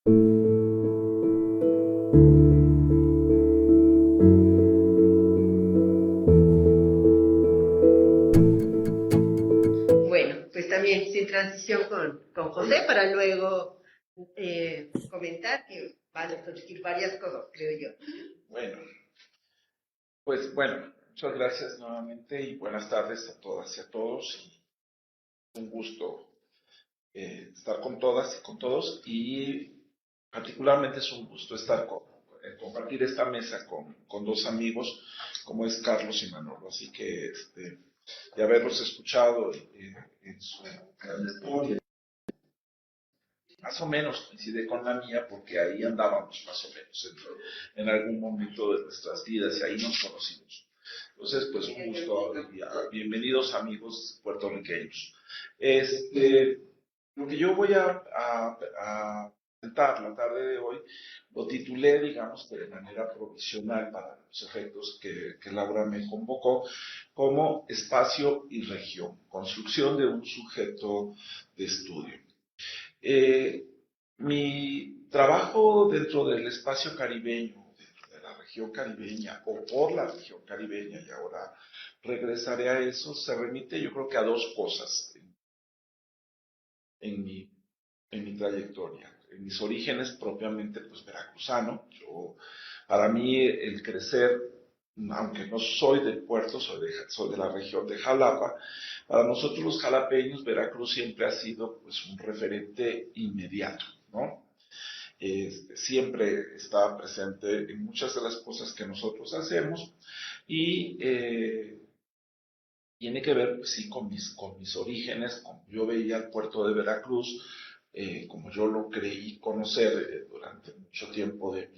Bueno, pues también sin transición con José para luego comentar que van a surgir varias cosas, creo yo. Bueno, pues bueno, muchas gracias nuevamente y buenas tardes a todas y a todos. Un gusto estar con todas y con todos y particularmente es un gusto estar compartir esta mesa con dos amigos como es Carlos y Manolo. Así que de haberlos escuchado en su trayectoria, más o menos coincide con la mía porque ahí andábamos más o menos en algún momento de nuestras vidas y ahí nos conocimos. Entonces, pues un gusto y bienvenidos amigos puertorriqueños. Lo que yo voy a presentar la tarde de hoy lo titulé, digamos, que de manera provisional para los efectos que Laura me convocó, como espacio y región, construcción de un sujeto de estudio. Mi trabajo dentro del espacio caribeño, dentro de la región caribeña o por la región caribeña, y ahora regresaré a eso, se remite yo creo que a dos cosas en mi, en mi trayectoria. En mis orígenes propiamente pues veracruzano, para mí el crecer, aunque no soy del puerto, soy de la región de Jalapa, para nosotros los jalapeños Veracruz siempre ha sido pues un referente inmediato, ¿no? Siempre está presente en muchas de las cosas que nosotros hacemos y tiene que ver, pues, sí, con mis orígenes, como yo veía el puerto de Veracruz, como yo lo creí conocer durante mucho tiempo de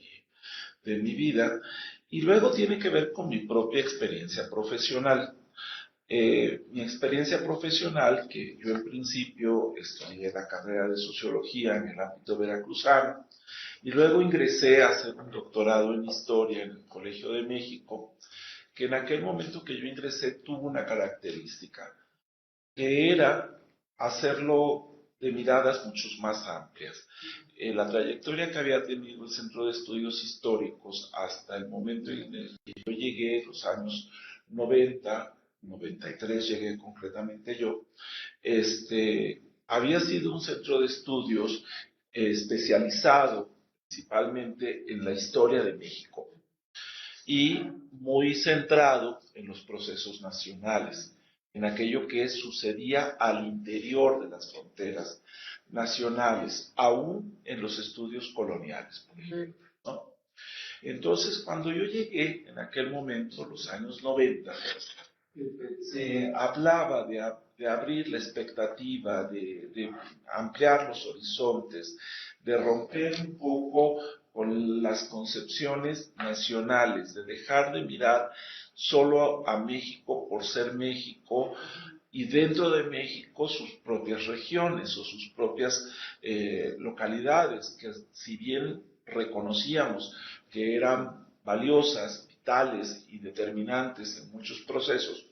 mi vida, y luego tiene que ver con mi propia experiencia profesional. Mi experiencia profesional, que yo en principio estudié la carrera de sociología en el ámbito veracruzano, y luego ingresé a hacer un doctorado en historia en el Colegio de México, que en aquel momento que yo ingresé tuvo una característica, que era hacerlo de miradas mucho más amplias. La trayectoria que había tenido el Centro de Estudios Históricos hasta el momento en el que yo llegué, los años 90, 93 llegué concretamente yo, había sido un centro de estudios especializado principalmente en la historia de México y muy centrado en los procesos nacionales, en aquello que sucedía al interior de las fronteras nacionales, aún en los estudios coloniales, por ejemplo, ¿no? Entonces, cuando yo llegué en aquel momento, los años 90, se hablaba de abrir la expectativa, de ampliar los horizontes, de romper un poco con las concepciones nacionales, de dejar de mirar solo a México por ser México y dentro de México sus propias regiones o sus propias localidades, que si bien reconocíamos que eran valiosas, vitales y determinantes en muchos procesos,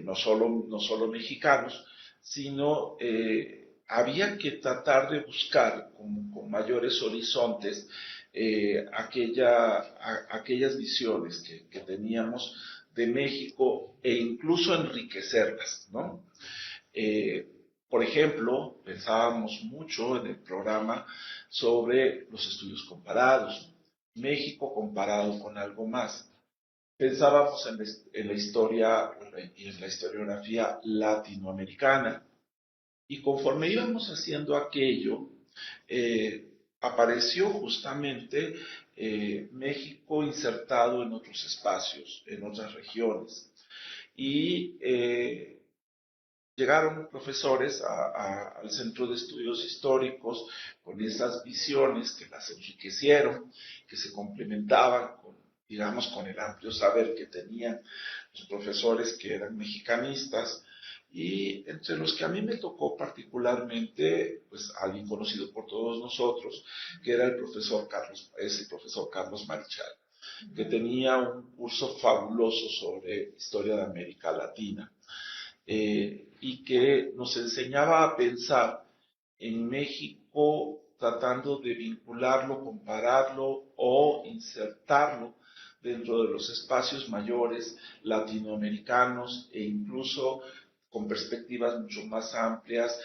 no solo mexicanos, sino había que tratar de buscar con mayores horizontes aquellas visiones que teníamos de México e incluso enriquecerlas, ¿no? Eh, por ejemplo, pensábamos mucho en el programa sobre los estudios comparados, México comparado con algo más. Pensábamos en la historia y en la historiografía latinoamericana, y conforme íbamos haciendo aquello, apareció justamente México insertado en otros espacios, en otras regiones. Y llegaron profesores al Centro de Estudios Históricos con esas visiones que las enriquecieron, que se complementaban con, digamos, con el amplio saber que tenían los profesores que eran mexicanistas, y entre los que a mí me tocó particularmente, pues alguien conocido por todos nosotros, que era el profesor Carlos Marichal, que tenía un curso fabuloso sobre historia de América Latina, y que nos enseñaba a pensar en México tratando de vincularlo, compararlo o insertarlo dentro de los espacios mayores latinoamericanos e incluso con perspectivas mucho más amplias,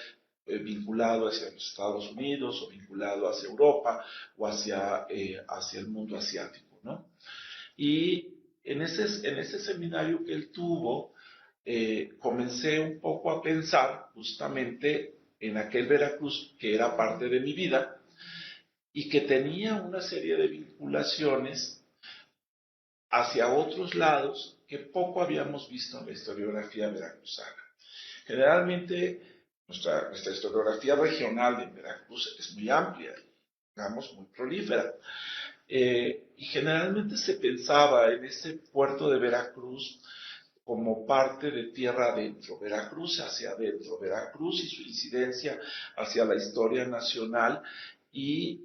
vinculado hacia los Estados Unidos o vinculado hacia Europa o hacia el mundo asiático, ¿no? Y en ese seminario que él tuvo, comencé un poco a pensar justamente en aquel Veracruz que era parte de mi vida y que tenía una serie de vinculaciones hacia otros lados que poco habíamos visto en la historiografía veracruzana. Generalmente nuestra historiografía regional de Veracruz es muy amplia, digamos, muy prolífera. Y generalmente se pensaba en ese puerto de Veracruz como parte de tierra adentro, Veracruz hacia adentro, Veracruz y su incidencia hacia la historia nacional, y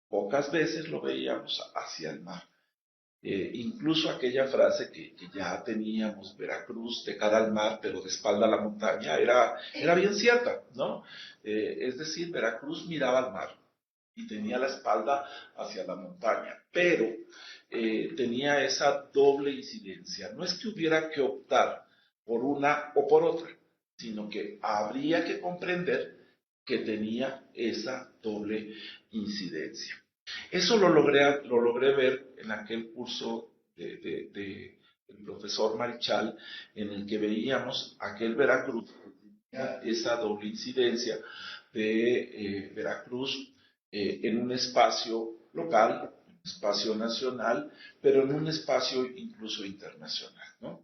pocas veces lo veíamos hacia el mar. Incluso aquella frase que ya teníamos, Veracruz de cara al mar, pero de espalda a la montaña, era bien cierta, ¿no? Es decir, Veracruz miraba al mar y tenía la espalda hacia la montaña, pero tenía esa doble incidencia. No es que hubiera que optar por una o por otra, sino que habría que comprender que tenía esa doble incidencia. Eso lo logré ver en aquel curso del profesor Marichal, en el que veíamos aquel Veracruz que tenía esa doble incidencia de Veracruz en un espacio local, un espacio nacional, pero en un espacio incluso internacional, ¿no?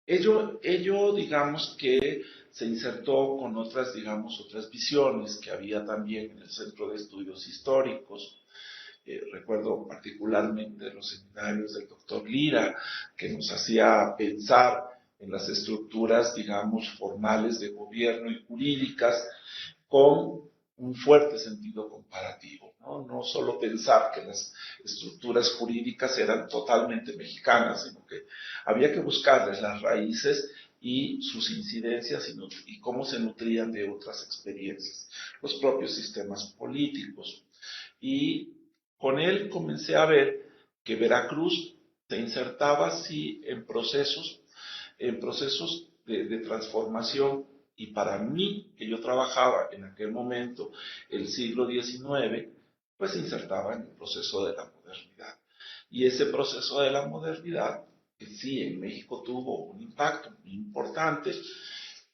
Ello, digamos que se insertó con otras, digamos, otras visiones que había también en el Centro de Estudios Históricos. Recuerdo particularmente los seminarios del doctor Lira, que nos hacía pensar en las estructuras, digamos, formales de gobierno y jurídicas, con un fuerte sentido comparativo, ¿no? No solo pensar que las estructuras jurídicas eran totalmente mexicanas, sino que había que buscarles las raíces y sus incidencias y cómo se nutrían de otras experiencias, los propios sistemas políticos. Y con él comencé a ver que Veracruz se insertaba así en procesos de transformación, y para mí, que yo trabajaba en aquel momento el siglo XIX, pues se insertaba en el proceso de la modernidad. Y ese proceso de la modernidad, que sí en México tuvo un impacto muy importante,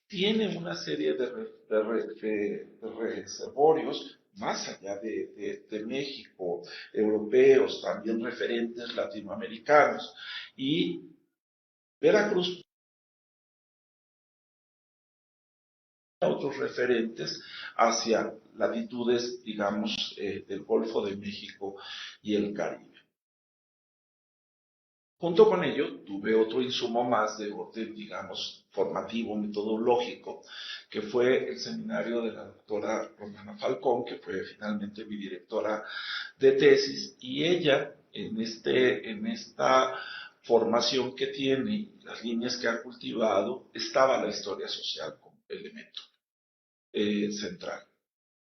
tiene una serie de reservorios más allá de México, europeos, también referentes latinoamericanos. Y Veracruz, otros referentes hacia latitudes, digamos, del Golfo de México y el Caribe. Junto con ello, tuve otro insumo más de orden, digamos, formativo, metodológico, que fue el seminario de la doctora Romana Falcón, que fue finalmente mi directora de tesis, y ella, en esta formación que tiene, las líneas que ha cultivado, estaba la historia social como elemento central.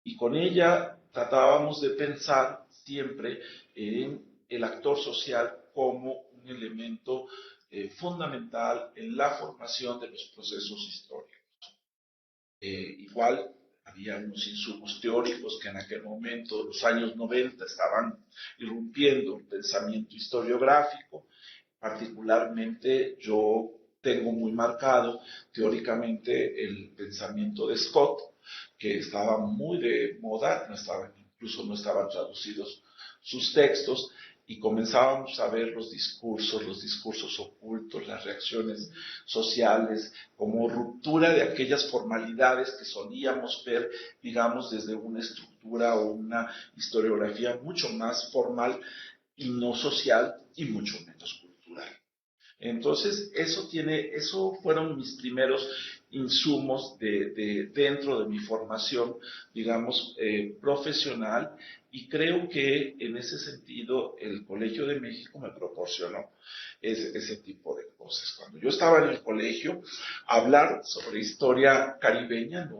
Y con ella tratábamos de pensar siempre en el actor social como un elemento fundamental en la formación de los procesos históricos. Igual había unos insumos teóricos que en aquel momento, en los años 90, estaban irrumpiendo el pensamiento historiográfico. Particularmente yo tengo muy marcado teóricamente el pensamiento de Scott, que estaba muy de moda, incluso no estaban traducidos sus textos, y comenzábamos a ver los discursos ocultos, las reacciones sociales, como ruptura de aquellas formalidades que solíamos ver, digamos, desde una estructura o una historiografía mucho más formal y no social y mucho menos cultural. Entonces, eso fueron mis primeros insumos dentro de mi formación, digamos, profesional, y creo que en ese sentido el Colegio de México me proporcionó ese tipo de cosas. Cuando yo estaba en el colegio, hablar sobre historia caribeña no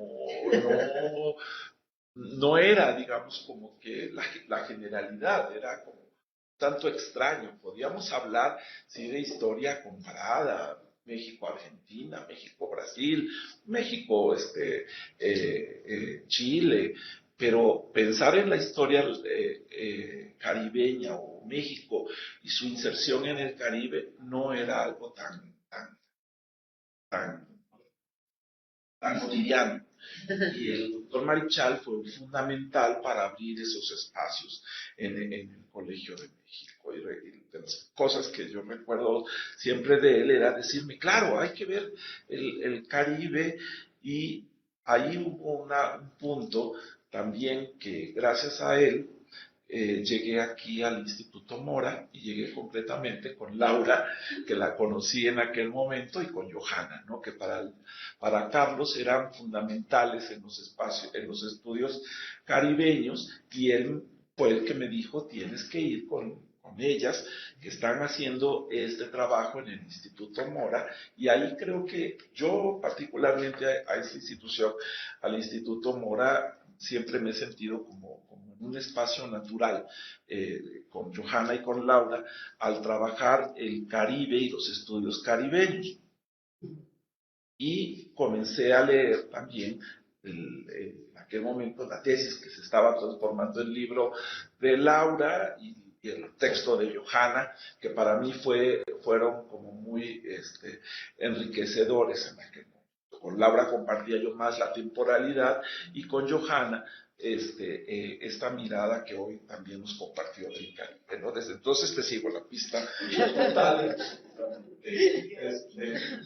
no era, digamos, como que la generalidad, era como tanto extraño. Podíamos hablar, sí, de historia comparada, México-Argentina, México-Brasil, México, Chile, pero pensar en la historia caribeña o México y su inserción en el Caribe no era algo tan, tan cotidiano. Y el doctor Marichal fue fundamental para abrir esos espacios en el Colegio de México. Y de las cosas que yo recuerdo siempre de él era decirme, claro, hay que ver el Caribe, y ahí hubo un punto también que gracias a él llegué aquí al Instituto Mora y llegué completamente con Laura, que la conocí en aquel momento, y con Johanna, ¿no? Que para Carlos eran fundamentales en los espacios, en los estudios caribeños, y él fue el que me dijo, tienes que ir con ellas, que están haciendo este trabajo en el Instituto Mora, y ahí creo que yo particularmente a esa institución, al Instituto Mora, siempre me he sentido como en un espacio natural, con Johanna y con Laura, al trabajar el Caribe y los estudios caribeños. Y comencé a leer también en aquel momento la tesis que se estaba transformando en libro de Laura, y el texto de Johanna, que para mí fueron como muy enriquecedores en aquel momento. Con Laura compartía yo más la temporalidad, y con Johanna esta mirada que hoy también nos compartió del Caribe, ¿no? Desde entonces te sigo la pista total.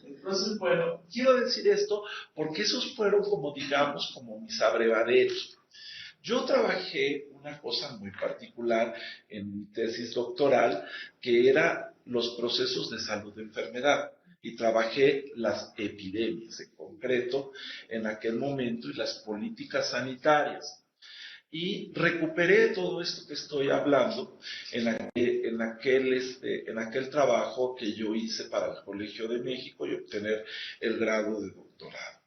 Entonces, bueno, quiero decir esto porque esos fueron como, digamos, como mis abrevaderos. Yo trabajé una cosa muy particular en mi tesis doctoral, que era los procesos de salud de enfermedad, y trabajé las epidemias en concreto en aquel momento y las políticas sanitarias. Y recuperé todo esto que estoy hablando en aquel trabajo que yo hice para el Colegio de México y obtener el grado de doctorado.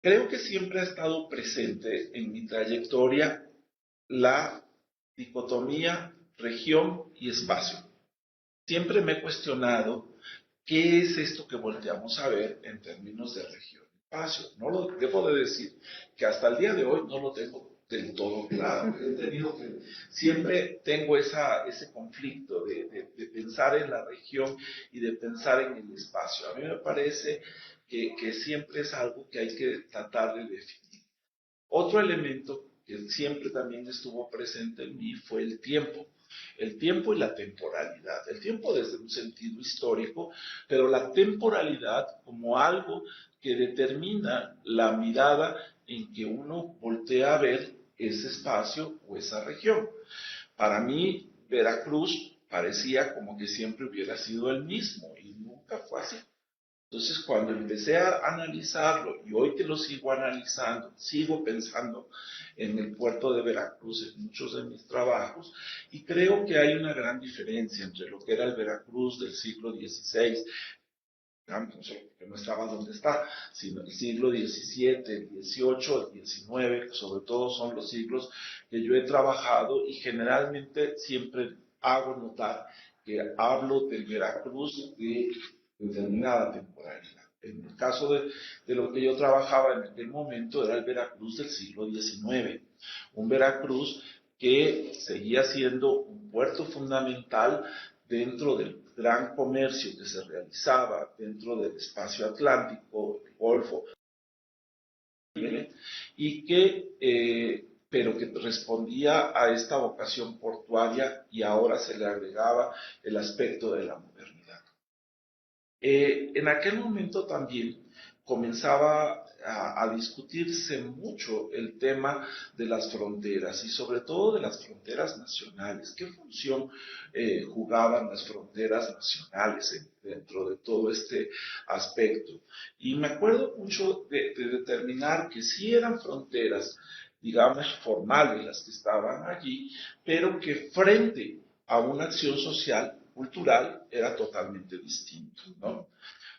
Creo que siempre ha estado presente en mi trayectoria la dicotomía región y espacio. Siempre me he cuestionado qué es esto que volteamos a ver en términos de región y espacio. No lo debo de decir que hasta el día de hoy no lo tengo del todo claro. Siempre tengo ese conflicto de pensar en la región y de pensar en el espacio. A mí me parece que siempre es algo que hay que tratar de definir. Otro elemento que siempre también estuvo presente en mí fue el tiempo. El tiempo y la temporalidad. El tiempo desde un sentido histórico, pero la temporalidad como algo que determina la mirada en que uno voltea a ver ese espacio o esa región. Para mí, Veracruz parecía como que siempre hubiera sido el mismo, y nunca fue así. Entonces, cuando empecé a analizarlo, y hoy que lo sigo analizando, sigo pensando en el puerto de Veracruz en muchos de mis trabajos, y creo que hay una gran diferencia entre lo que era el Veracruz del siglo XVI, que no estaba donde está, sino el siglo XVII, el XVIII, el XIX, que sobre todo son los siglos que yo he trabajado, y generalmente siempre hago notar que hablo del Veracruz de determinada temporalidad. En el caso de lo que yo trabajaba en aquel momento era el Veracruz del siglo XIX, un Veracruz que seguía siendo un puerto fundamental dentro del gran comercio que se realizaba dentro del espacio atlántico, el Golfo, y pero que respondía a esta vocación portuaria, y ahora se le agregaba el aspecto de la modernidad. En aquel momento también comenzaba a discutirse mucho el tema de las fronteras, y sobre todo de las fronteras nacionales. ¿Qué función jugaban las fronteras nacionales dentro de todo este aspecto? Y me acuerdo mucho de determinar que sí eran fronteras, digamos, formales las que estaban allí, pero que frente a una acción social cultural era totalmente distinto, ¿no?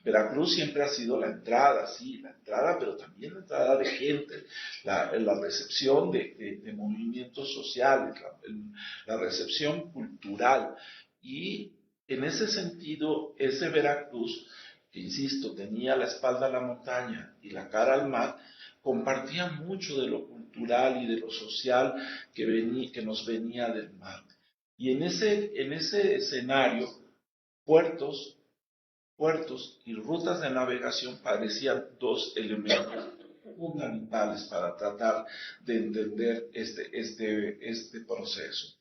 Veracruz siempre ha sido la entrada, sí, la entrada, pero también la entrada de gente, la recepción de movimientos sociales, la recepción cultural. Y en ese sentido, ese Veracruz, que insisto, tenía la espalda a la montaña y la cara al mar, compartía mucho de lo cultural y de lo social que nos venía del mar. Y en ese escenario, puertos y rutas de navegación parecían dos elementos fundamentales para tratar de entender este proceso.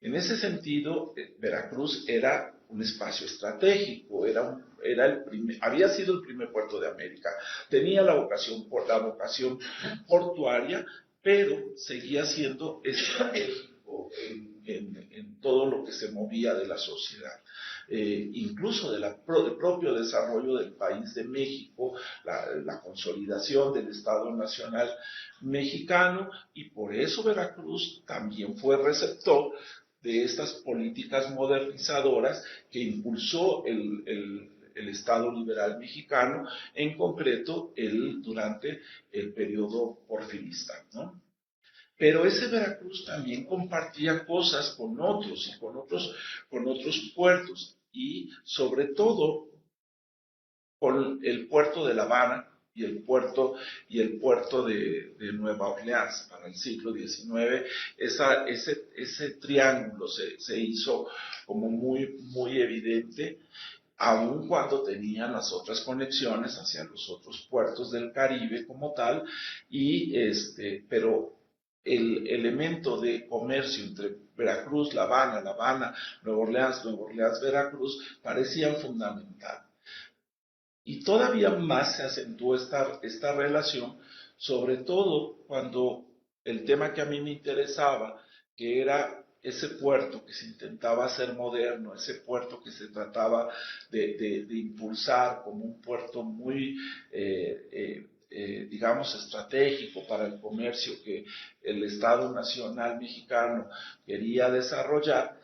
En ese sentido, Veracruz era un espacio estratégico, había sido el primer puerto de América, tenía la vocación portuaria, pero seguía siendo estratégico en todo lo que se movía de la sociedad. Incluso del propio desarrollo del país de México, la consolidación del Estado Nacional mexicano, y por eso Veracruz también fue receptor de estas políticas modernizadoras que impulsó el Estado liberal mexicano, en concreto durante el periodo porfirista, ¿no? Pero ese Veracruz también compartía cosas con otros puertos, y sobre todo con el puerto de La Habana y el puerto de Nueva Orleans. Para el siglo XIX, ese triángulo se hizo como muy evidente, aun cuando tenían las otras conexiones hacia los otros puertos del Caribe como tal, pero el elemento de comercio entre Veracruz, La Habana, Nueva Orleans, Veracruz, parecían fundamental. Y todavía más se acentuó esta relación, sobre todo cuando el tema que a mí me interesaba, que era ese puerto que se intentaba hacer moderno, ese puerto que se trataba de impulsar como un puerto muy, digamos, estratégico para el comercio que el Estado Nacional Mexicano quería desarrollar,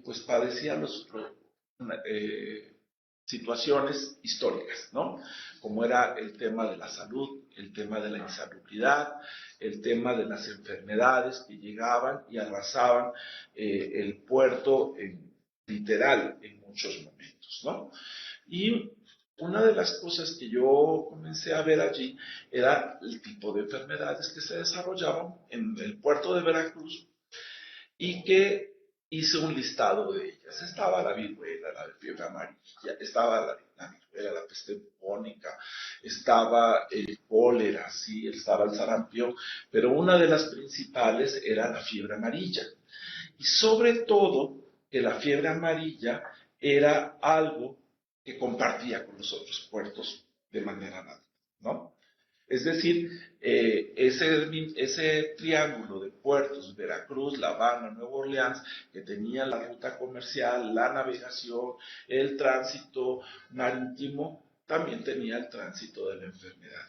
pues padecía situaciones históricas, ¿no? Como era el tema de la salud, el tema de la insalubridad, el tema de las enfermedades que llegaban y arrasaban el puerto literal en muchos momentos, ¿no? Y una de las cosas que yo comencé a ver allí era el tipo de enfermedades que se desarrollaban en el puerto de Veracruz, y que hice un listado de ellas. Estaba la viruela, la fiebre amarilla, estaba la viruela, la peste bubónica, estaba el cólera, sí, estaba el sarampión, pero una de las principales era la fiebre amarilla. Y sobre todo que la fiebre amarilla era algo que compartía con los otros puertos de manera natural, ¿no? Es decir, ese triángulo de puertos, Veracruz, La Habana, Nueva Orleans, que tenía la ruta comercial, la navegación, el tránsito marítimo, también tenía el tránsito de la enfermedad.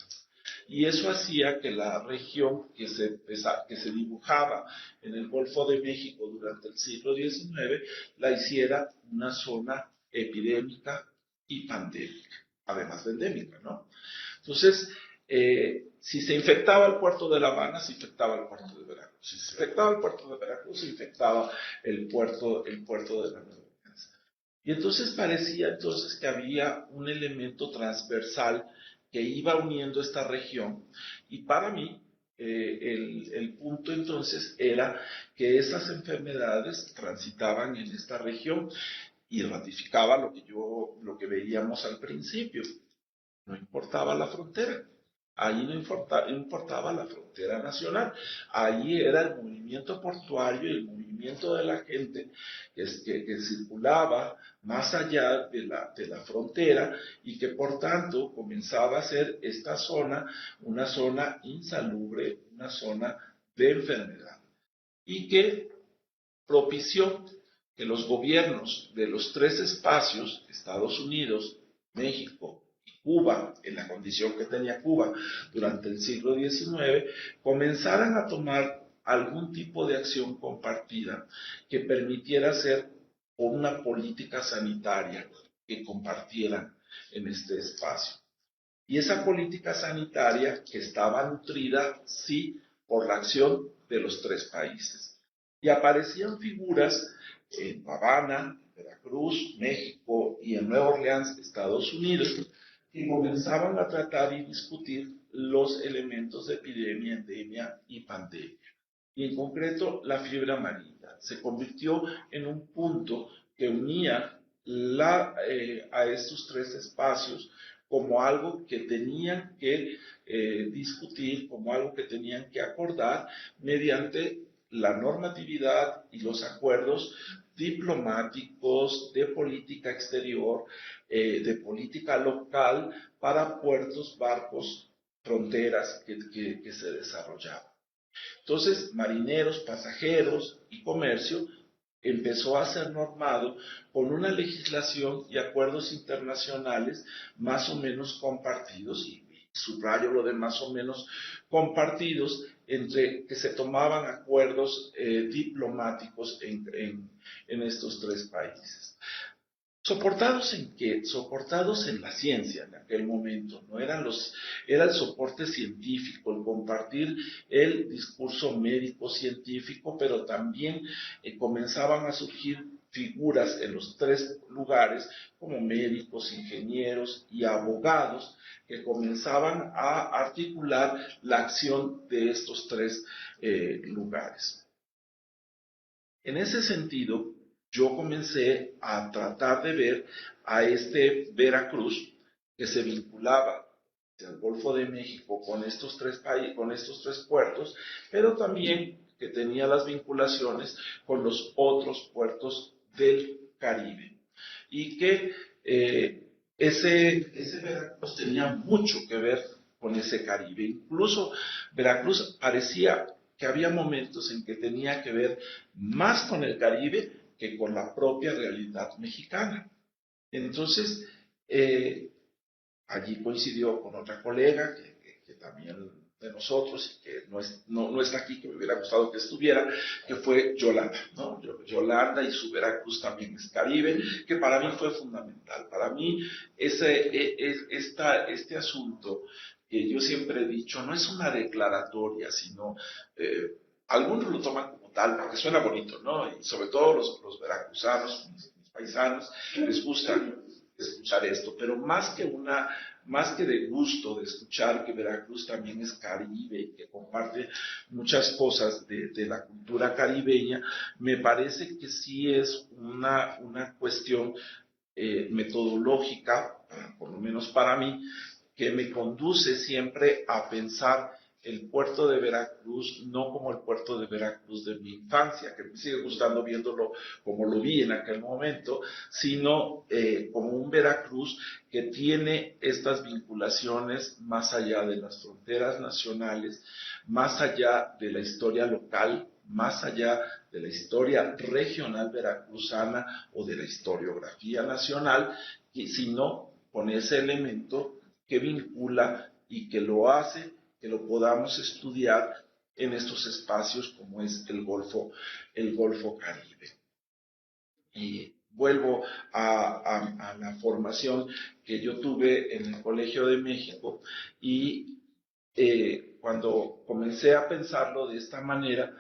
Y eso hacía que la región que se dibujaba en el Golfo de México durante el siglo XIX la hiciera una zona epidémica y pandémica, además de endémica, ¿no? Entonces, si se infectaba el puerto de La Habana, se infectaba el puerto de Veracruz. Si se infectaba el puerto de Veracruz, se infectaba el puerto de la Nueva Orleans. Y entonces parecía que había un elemento transversal que iba uniendo esta región. Y para mí, el punto entonces era que esas enfermedades transitaban en esta región, y ratificaba lo que veíamos al principio. No importaba la frontera. Ahí no importaba la frontera nacional. Ahí era el movimiento portuario y el movimiento de la gente que circulaba más allá de la frontera, y que por tanto comenzaba a ser esta zona una zona insalubre, una zona de enfermedad, y que propició que los gobiernos de los tres espacios, Estados Unidos, México, Cuba, en la condición que tenía Cuba durante el siglo XIX, comenzaran a tomar algún tipo de acción compartida que permitiera hacer una política sanitaria que compartieran en este espacio. Y esa política sanitaria que estaba nutrida, sí, por la acción de los tres países. Y aparecían figuras en La Habana, Veracruz, México y en Nueva Orleans, Estados Unidos, que comenzaban a tratar y discutir los elementos de epidemia, endemia y pandemia. Y en concreto, la fiebre amarilla se convirtió en un punto que unía a estos tres espacios como algo que tenían que discutir, como algo que tenían que acordar mediante la normatividad y los acuerdos diplomáticos de política exterior, de política local para puertos, barcos, fronteras que se desarrollaban. Entonces, marineros, pasajeros y comercio empezó a ser normado con una legislación y acuerdos internacionales más o menos compartidos, y subrayo lo de más o menos compartidos, entre que se tomaban acuerdos diplomáticos en estos tres países. ¿Soportados en qué? Soportados en la ciencia en aquel momento, ¿no? Era el soporte científico, el compartir el discurso médico científico, pero también comenzaban a surgir figuras en los tres lugares como médicos, ingenieros y abogados que comenzaban a articular la acción de estos tres lugares. En ese sentido, yo comencé a tratar de ver a este Veracruz que se vinculaba al Golfo de México con estos tres puertos, pero también que tenía las vinculaciones con los otros puertos del Caribe. Y que ese Veracruz tenía mucho que ver con ese Caribe. Incluso Veracruz parecía que había momentos en que tenía que ver más con el Caribe que con la propia realidad mexicana. Entonces, allí coincidió con otra colega que también de nosotros y que no está aquí, que me hubiera gustado que estuviera, que fue Yolanda, ¿no? Yolanda y su Veracruz también es Caribe, que para mí fue fundamental. Para mí este asunto que yo siempre he dicho, no es una declaratoria, sino algunos lo toman como tal, porque suena bonito, ¿no? Y sobre todo los veracruzanos, mis paisanos, les gusta escuchar esto, pero más que de gusto de escuchar que Veracruz también es Caribe y que comparte muchas cosas de la cultura caribeña, me parece que sí es una cuestión metodológica, por lo menos para mí, que me conduce siempre a pensar el puerto de Veracruz no como el puerto de Veracruz de mi infancia, que me sigue gustando viéndolo como lo vi en aquel momento, sino como un Veracruz que tiene estas vinculaciones más allá de las fronteras nacionales, más allá de la historia local, más allá de la historia regional veracruzana o de la historiografía nacional, sino con ese elemento que vincula y que lo hace que lo podamos estudiar en estos espacios como es el Golfo Caribe. Y vuelvo a la formación que yo tuve en el Colegio de México y cuando comencé a pensarlo de esta manera,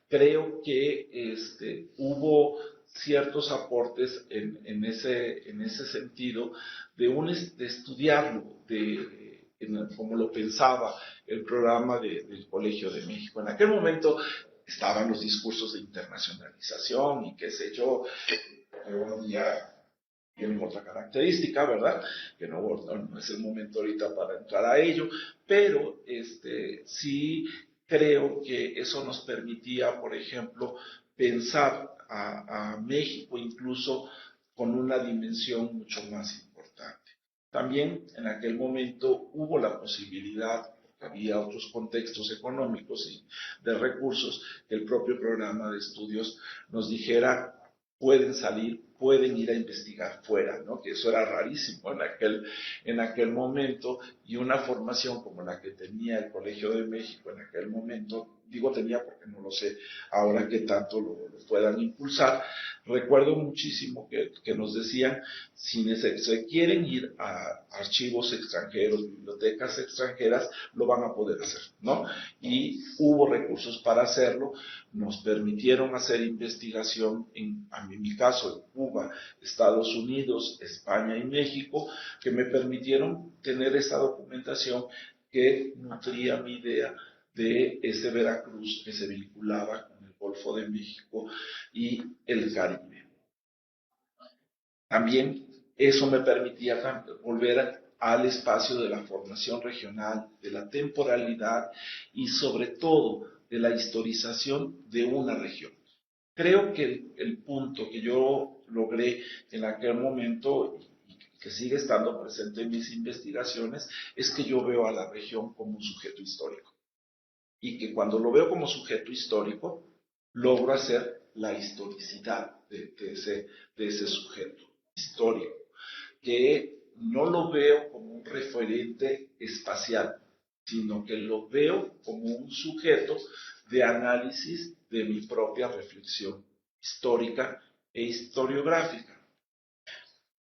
creo que hubo ciertos aportes en ese sentido de estudiarlo, como lo pensaba el programa del Colegio de México. En aquel momento estaban los discursos de internacionalización y qué sé yo, hoy ya tienen otra característica, ¿verdad? Que no es el momento ahorita para entrar a ello, pero sí creo que eso nos permitía, por ejemplo, pensar a México incluso con una dimensión mucho más importante. También en aquel momento hubo la posibilidad, porque había otros contextos económicos y de recursos, que el propio programa de estudios nos dijera pueden salir pueden ir a investigar fuera, ¿no? Que eso era rarísimo en aquel momento, y una formación como la que tenía el Colegio de México en aquel momento, digo tenía porque no lo sé ahora que tanto lo puedan impulsar. Recuerdo muchísimo que nos decían, si se quieren ir a archivos extranjeros, bibliotecas extranjeras, lo van a poder hacer, ¿no? Y hubo recursos para hacerlo, nos permitieron hacer investigación, en mi caso, en Cuba, Estados Unidos, España y México, que me permitieron tener esta documentación que nutría mi idea de ese Veracruz que se vinculaba con el Golfo de México y el Caribe. También eso me permitía volver al espacio de la formación regional, de la temporalidad y sobre todo de la historización de una región. Creo que el punto que yo logré en aquel momento y que sigue estando presente en mis investigaciones es que yo veo a la región como un sujeto histórico. Y que cuando lo veo como sujeto histórico, logro hacer la historicidad de ese sujeto histórico, que no lo veo como un referente espacial, sino que lo veo como un sujeto de análisis de mi propia reflexión histórica e historiográfica.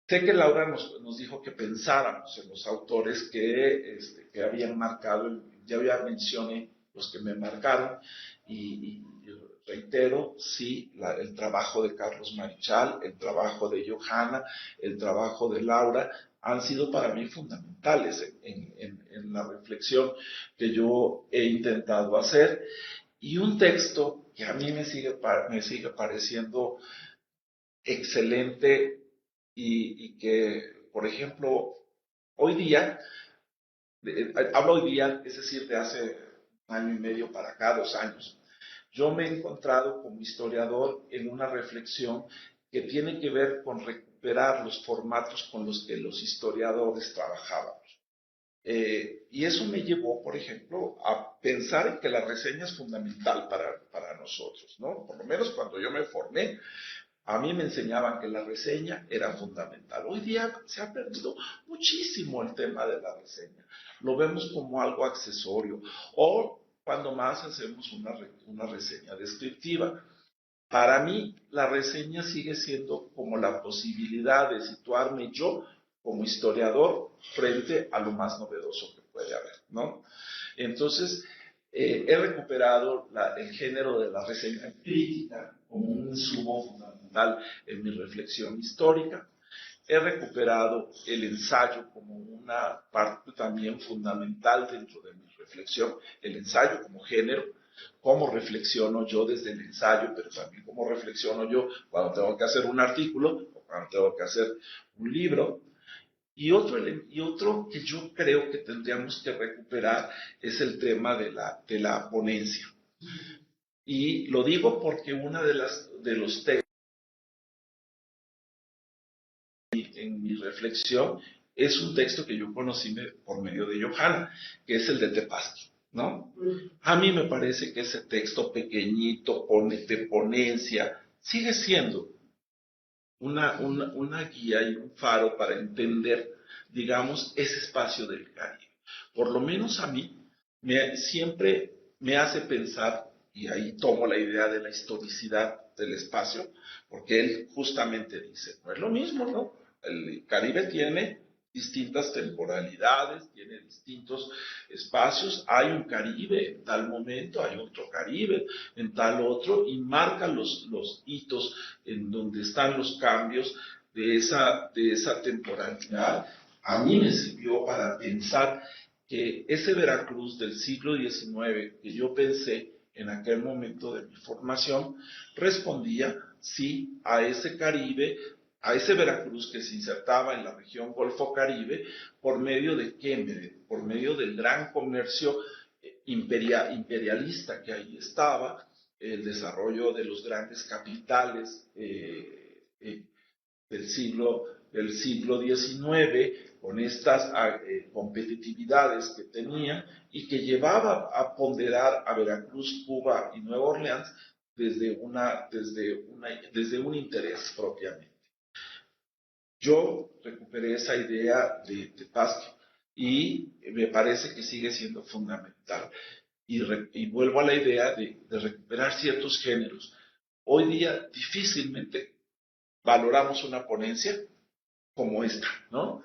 Sé que Laura nos dijo que pensáramos en los autores que habían marcado, ya mencioné los que me marcaron, y reitero, sí, el trabajo de Carlos Marichal, el trabajo de Johanna, el trabajo de Laura, han sido para mí fundamentales en la reflexión que yo he intentado hacer. Y un texto que a mí me sigue pareciendo excelente y que, por ejemplo, hoy día, hablo hoy día, es decir, de hace un año y medio para acá, 2 años, yo me he encontrado como historiador en una reflexión que tiene que ver con recuperar los formatos con los que los historiadores trabajábamos. Y eso me llevó, por ejemplo, a pensar en que la reseña es fundamental para nosotros, ¿no? Por lo menos cuando yo me formé, a mí me enseñaban que la reseña era fundamental. Hoy día se ha perdido muchísimo el tema de la reseña. Lo vemos como algo accesorio o cuando más hacemos una reseña descriptiva. Para mí, la reseña sigue siendo como la posibilidad de situarme yo como historiador frente a lo más novedoso que puede haber, ¿no? Entonces, he recuperado el género de la reseña crítica como un insumo fundamental en mi reflexión histórica. He recuperado el ensayo como una parte también fundamental dentro de mi reflexión, el ensayo como género, cómo reflexiono yo desde el ensayo, pero también cómo reflexiono yo cuando tengo que hacer un artículo o cuando tengo que hacer un libro. Y otro que yo creo que tendríamos que recuperar es el tema de la ponencia. Y lo digo porque uno de los textos en mi reflexión es un texto que yo conocí por medio de Johanna, que es el de Tepazki, ¿no? A mí me parece que ese texto pequeñito, de ponencia, sigue siendo una guía y un faro para entender, digamos, ese espacio del Caribe. Por lo menos a mí, siempre me hace pensar, y ahí tomo la idea de la historicidad del espacio, porque él justamente dice, no es lo mismo, ¿no? El Caribe tiene distintas temporalidades, tiene distintos espacios, hay un Caribe en tal momento, hay otro Caribe en tal otro, y marca los hitos en donde están los cambios de esa temporalidad. A mí me sirvió para pensar que ese Veracruz del siglo XIX que yo pensé en aquel momento de mi formación, respondía sí a ese Caribe, a ese Veracruz que se insertaba en la región Golfo Caribe, ¿por medio de qué? Por medio del gran comercio imperialista que ahí estaba, el desarrollo de los grandes capitales del siglo XIX, con estas competitividad que tenían y que llevaba a ponderar a Veracruz, Cuba y Nueva Orleans desde un interés propiamente. Yo recuperé esa idea de Pasquio y me parece que sigue siendo fundamental. Y vuelvo a la idea de recuperar ciertos géneros. Hoy día difícilmente valoramos una ponencia como esta, ¿no?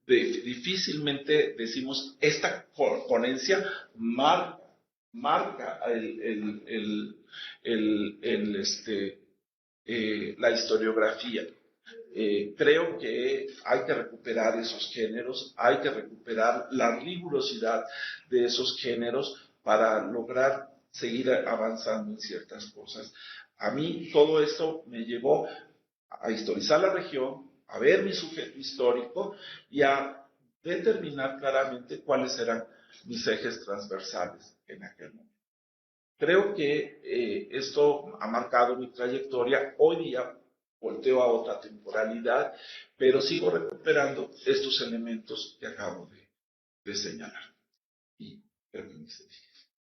Difícilmente decimos, esta ponencia marca la historiografía. Creo que hay que recuperar esos géneros, hay que recuperar la rigurosidad de esos géneros para lograr seguir avanzando en ciertas cosas. A mí todo esto me llevó a historizar la región, a ver mi sujeto histórico y a determinar claramente cuáles eran mis ejes transversales en aquel momento. Creo que esto ha marcado mi trayectoria. Hoy día volteo a otra temporalidad, pero sigo recuperando estos elementos que acabo de señalar. Y creo que me